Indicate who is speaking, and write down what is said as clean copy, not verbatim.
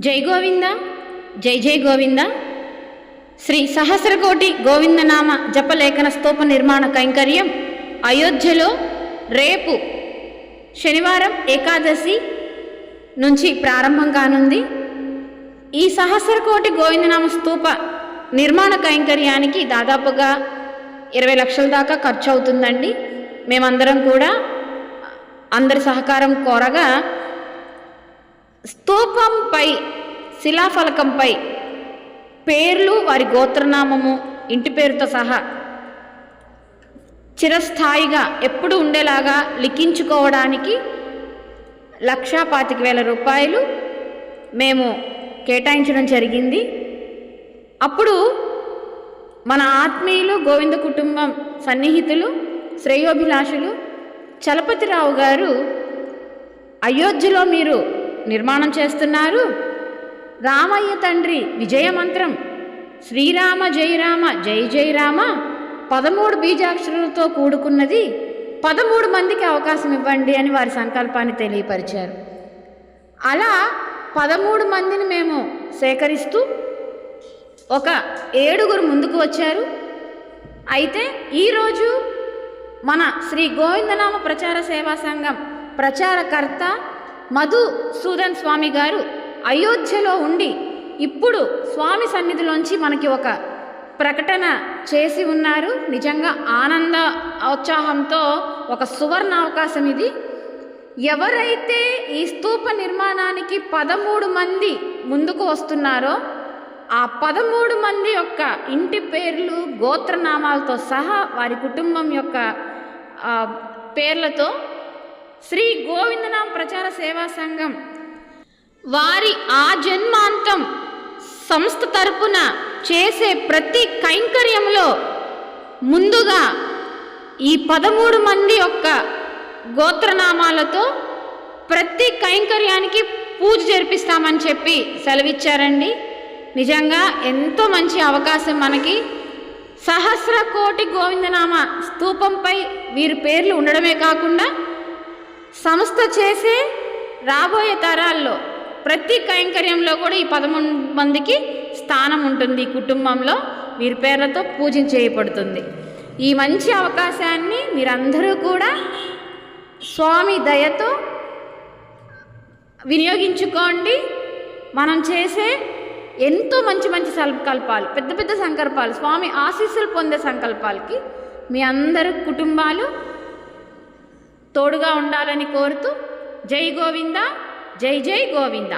Speaker 1: జై గోవింద, జై జై గోవింద. శ్రీ సహస్రకోటి గోవిందనామ జపలేఖన స్తూప నిర్మాణ కైంకర్యం అయోధ్యలో రేపు శనివారం ఏకాదశి నుంచి ప్రారంభం కానుంది. ఈ సహస్రకోటి గోవిందనామ స్తూప నిర్మాణ కైంకర్యానికి దాదాపుగా 20 లక్షల దాకా ఖర్చు అవుతుందండి. మేమందరం కూడా అందరి సహకారం కోరగా స్తూపంపై శిలాఫలకంపై పేర్లు, వారి గోత్రనామము, ఇంటి పేరుతో సహా చిరస్థాయిగా ఎప్పుడు ఉండేలాగా లిఖించుకోవడానికి 1,25,000 రూపాయలు మేము కేటాయించడం జరిగింది. అప్పుడు మన ఆత్మీయులు, గోవింద కుటుంబం సన్నిహితులు, శ్రేయోభిలాషులు చలపతిరావు గారు, అయోధ్యలో మీరు నిర్మాణం చేస్తున్నారు, రామయ్య తండ్రి విజయమంత్రం శ్రీరామ జయ రామ జై జై రామ 13 బీజాక్షరాలతో కూడుకున్నది, 13 మందికి అవకాశం ఇవ్వండి అని వారి సంకల్పాన్ని తెలియపరిచారు. అలా 13 మందిని మేము సేకరిస్తూ ఒక 7గురు ముందుకు వచ్చారు. అయితే ఈరోజు మన శ్రీ గోవిందనామ ప్రచార సేవా సంఘం ప్రచారకర్త మధుసూదన్ స్వామి గారు అయోధ్యలో ఉండి ఇప్పుడు స్వామి సన్నిధిలోంచి మనకి ఒక ప్రకటన చేసి ఉన్నారు. నిజంగా ఆనంద ఉత్సాహంతో ఒక సువర్ణ అవకాశం ఇది. ఎవరైతే ఈ స్తూప నిర్మాణానికి 13 మంది ముందుకు వస్తున్నారో ఆ 13 మంది యొక్క ఇంటి పేర్లు, గోత్రనామాలతో సహా వారి కుటుంబం యొక్క పేర్లతో శ్రీ గోవిందనామ ప్రచార సేవా సంఘం వారి జన్మాంతం సంస్థ తరపున చేసే ప్రతి కైంకర్యంలో ముందుగా ఈ 13 మంది యొక్క గోత్రనామాలతో ప్రతి కైంకర్యానికి పూజ జరిపిస్తామని చెప్పి సెలవిచ్చారండి. నిజంగా ఎంతో మంచి అవకాశం మనకి. సహస్రకోటి గోవిందనామ స్తూపంపై వీరి పేర్లు ఉండడమే కాకుండా సంస్థ చేసే రాబోయే తరాల్లో ప్రతి కైంకర్యంలో కూడా ఈ 13 మందికి స్థానం ఉంటుంది. ఈ కుటుంబంలో వీరి పేర్లతో పూజ చేయబడుతుంది. ఈ మంచి అవకాశాన్ని మీరందరూ కూడా స్వామి దయతో వినియోగించుకోండి. మనం చేసే ఎంతో మంచి మంచి సంకల్పాలు, పెద్ద పెద్ద సంకల్పాలు, స్వామి ఆశీస్సులు పొందే సంకల్పాలకి మీ అందరి కుటుంబాలు తోడుగా ఉండాలని కోరుతూ జై గోవింద, జై జై గోవింద.